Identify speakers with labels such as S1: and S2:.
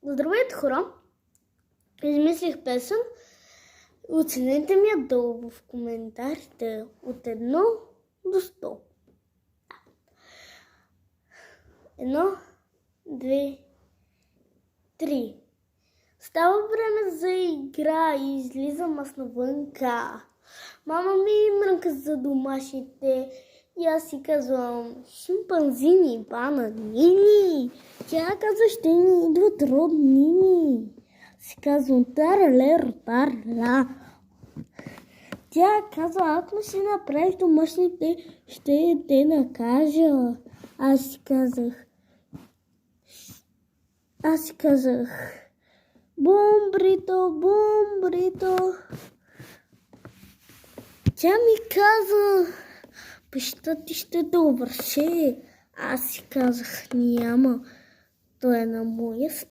S1: Здравейте, хора! Измислих песен. Оценете ми я долу в коментарите от 1 до 100. 1, 2, 3. Става време за игра и излизам аз навънка. Мама ми мрънка за домашните и аз си казвам: шимпанзини, бананини. Тя казва: ще ни идват роднини. Си казвам: таралер, тарла. Тя казва: ако не си направиш домашните, ще те накажа. Аз си казах: бомбрито, бомбрито. Тя ми каза: баща ти ще довърши. Аз си казах: няма, той е на моя